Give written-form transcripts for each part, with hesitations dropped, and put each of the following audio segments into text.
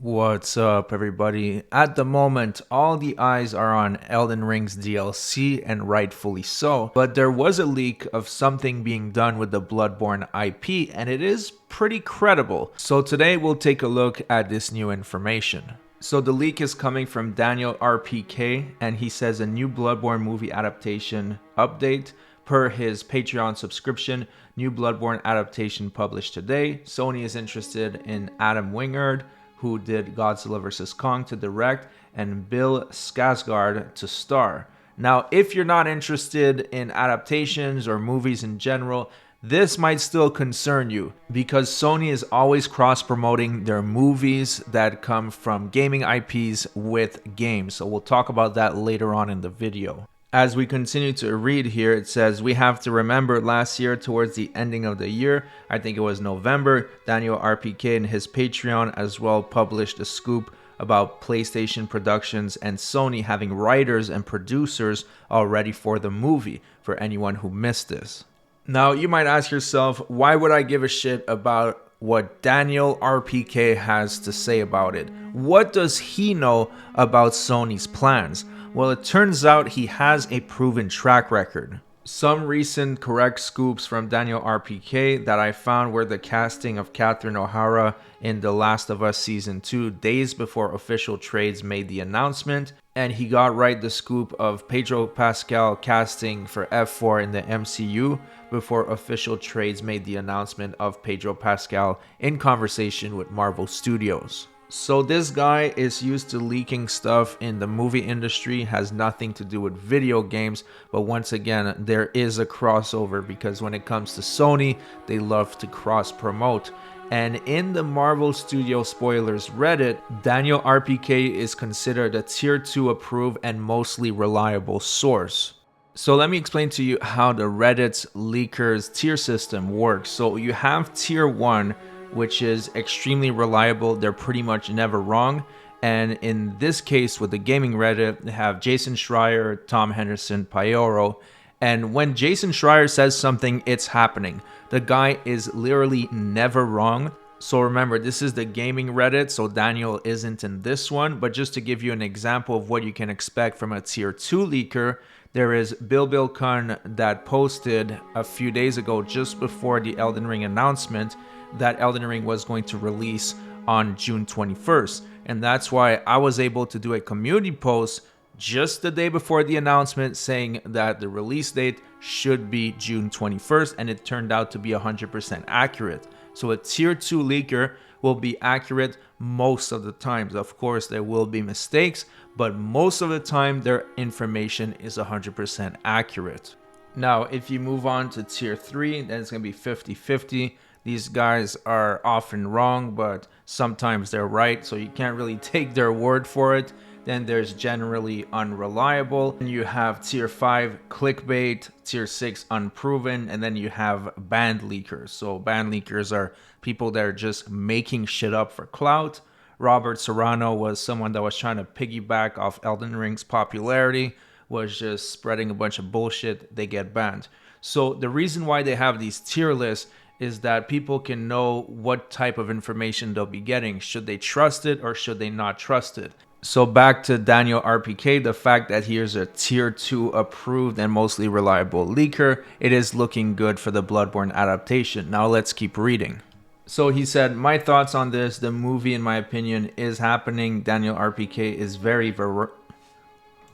What's up, everybody? At the moment, all the eyes are on Elden Ring's DLC, and rightfully so. But there was a leak of something being done with the Bloodborne IP, and it is pretty credible. So today we'll take a look at this new information. So the leak is coming from Daniel RPK, and he says a new Bloodborne movie adaptation update. Per his Patreon subscription, new Bloodborne adaptation published today. Sony is interested in Adam Wingard, who did Godzilla vs. Kong, to direct, and Bill Skarsgård to star. Now, if you're not interested in adaptations or movies in general, this might still concern you because Sony is always cross-promoting their movies that come from gaming IPs with games. So we'll talk about that later on in the video. As we continue to read here, it says, we have to remember last year towards the ending of the year, I think it was November, Daniel RPK and his Patreon as well published a scoop about PlayStation Productions and Sony having writers and producers already for the movie, for anyone who missed this. Now, you might ask yourself, why would I give a shit about what Daniel RPK has to say about it? What does he know about Sony's plans? Well, it turns out he has a proven track record. Some recent correct scoops from Daniel RPK that I found were the casting of Catherine O'Hara in The Last of Us Season 2 days before official trades made the announcement, and he got right the scoop of Pedro Pascal casting for F4 in the MCU before official trades made the announcement of Pedro Pascal in conversation with Marvel Studios. So this guy is used to leaking stuff in the movie industry, has nothing to do with video games, but once again, there is a crossover because when it comes to Sony, they love to cross-promote. And in the Marvel Studio Spoilers Reddit, Daniel RPK is considered a Tier 2 approved and mostly reliable source. So let me explain to you how the Reddit's leakers tier system works. So you have Tier 1, which is extremely reliable. They're pretty much never wrong. And in this case, with the gaming Reddit, they have Jason Schreier, Tom Henderson, Payoro. And when Jason Schreier says something, it's happening. The guy is literally never wrong. So remember, this is the gaming Reddit, so Daniel isn't in this one. But just to give you an example of what you can expect from a Tier 2 leaker, there is Bill Khan that posted a few days ago, just before the Elden Ring announcement, that Elden Ring was going to release on June 21st. And that's why I was able to do a community post just the day before the announcement saying that the release date should be June 21st, and it turned out to be 100% accurate. So a Tier 2 leaker will be accurate most of the times. Of course, there will be mistakes, but most of the time their information is 100% accurate. Now, if you move on to Tier 3, then it's going to be 50-50. These guys are often wrong, but sometimes they're right, so you can't really take their word for it. Then there's generally unreliable. And you have Tier 5 clickbait, Tier 6 unproven, and then you have banned leakers. So banned leakers are people that are just making shit up for clout. Robert Serrano was someone that was trying to piggyback off Elden Ring's popularity, was just spreading a bunch of bullshit. They get banned. So the reason why they have these tier lists is that people can know what type of information they'll be getting. Should they trust it or should they not trust it? So back to Daniel RPK, the fact that here's a Tier 2 approved and mostly reliable leaker, it is looking good for the Bloodborne adaptation. Now let's keep reading. So he said, my thoughts on this, the movie in my opinion is happening. Daniel RPK is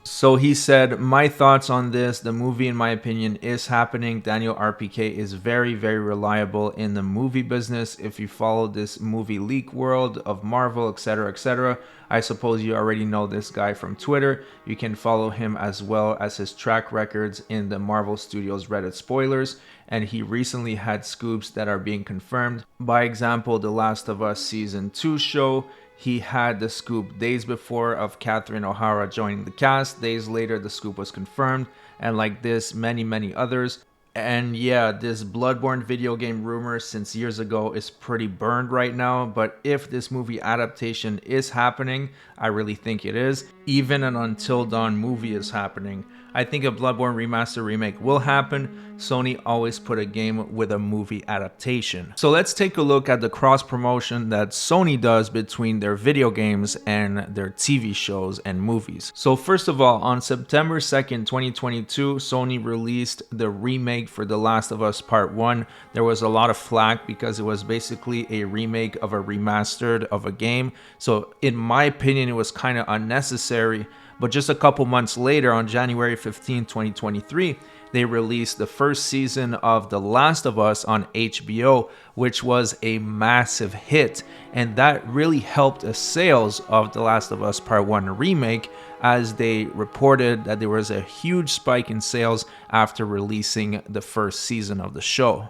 So he said, my thoughts on this, the movie in my opinion is happening. Daniel RPK is very, very reliable in the movie business. If you follow this movie leak world of Marvel, etc., I suppose you already know this guy from Twitter. You can follow him as well as his track records in the Marvel Studios Reddit spoilers. And he recently had scoops that are being confirmed. By example, The Last of Us Season 2 show. He had the scoop days before of Catherine O'Hara joining the cast. Days later, the scoop was confirmed. And like this, many others. And yeah, this Bloodborne video game rumor since years ago is pretty burned right now. But if this movie adaptation is happening, I really think it is. Even an Until Dawn movie is happening. I think a Bloodborne remaster remake will happen. Sony always put a game with a movie adaptation. So let's take a look at the cross promotion that Sony does between their video games and their TV shows and movies. So first of all, on September 2nd, 2022, Sony released the remake for The Last of Us Part 1. There was a lot of flack because it was basically a remake of a remastered of a game. So in my opinion, it was kind of unnecessary. But just a couple months later, on January 15, 2023, they released the first season of The Last of Us on HBO, which was a massive hit. And that really helped the sales of The Last of Us Part 1 remake, as they reported that there was a huge spike in sales after releasing the first season of the show.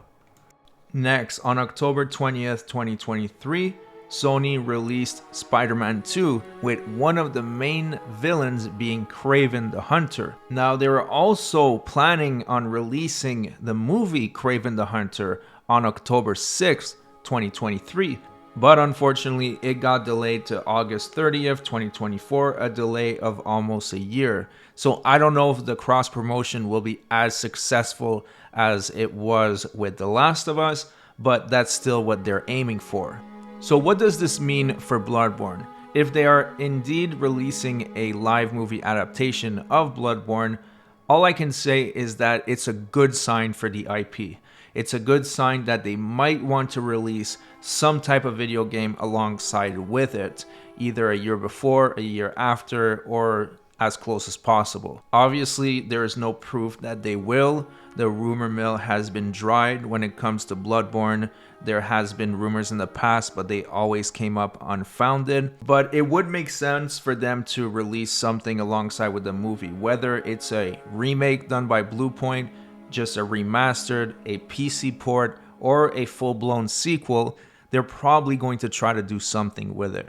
Next, on October 20th, 2023, Sony released Spider-Man 2 with one of the main villains being Kraven the Hunter. Now, they were also planning on releasing the movie Kraven the Hunter on October 6th, 2023, but unfortunately it got delayed to August 30th, 2024, a delay of almost a year. So I don't know if the cross promotion will be as successful as it was with The Last of Us, but that's still what they're aiming for. So what does this mean for Bloodborne? If they are indeed releasing a live movie adaptation of Bloodborne, all I can say is that it's a good sign for the IP. It's a good sign that they might want to release some type of video game alongside with it, either a year before, a year after, or as close as possible. Obviously, there is no proof that they will. The rumor mill has been dried when it comes to Bloodborne. There has been rumors in the past, but they always came up unfounded. But it would make sense for them to release something alongside with the movie, whether it's a remake done by Bluepoint, just a remastered, a PC port, or a full-blown sequel. They're probably going to try to do something with it.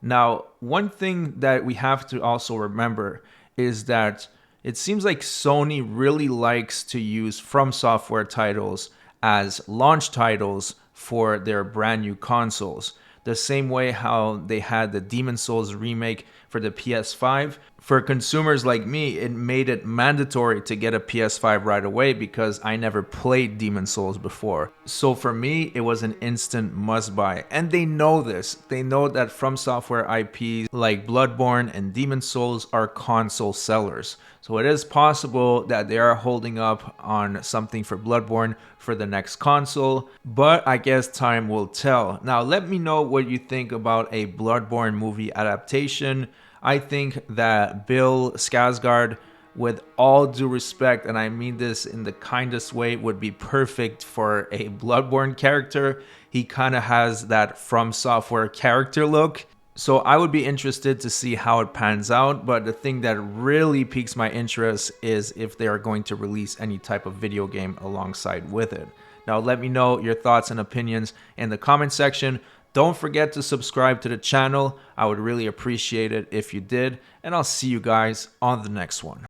Now, one thing that we have to also remember is that it seems like Sony really likes to use From Software titles as launch titles for their brand new consoles. The same way how they had the Demon's Souls remake for the PS5. For consumers like me, it made it mandatory to get a PS5 right away because I never played Demon's Souls before. So for me, it was an instant must buy. And they know this. They know that From Software IPs like Bloodborne and Demon's Souls are console sellers. So it is possible that they are holding up on something for Bloodborne for the next console, but I guess time will tell. Now, let me know what you think about a Bloodborne movie adaptation. I think that Bill Skarsgård, with all due respect, and I mean this in the kindest way, would be perfect for a Bloodborne character. He kind of has that From Software character look. So I would be interested to see how it pans out, but the thing that really piques my interest is if they are going to release any type of video game alongside with it. Now let me know your thoughts and opinions in the comment section. Don't forget to subscribe to the channel. I would really appreciate it if you did, and I'll see you guys on the next one.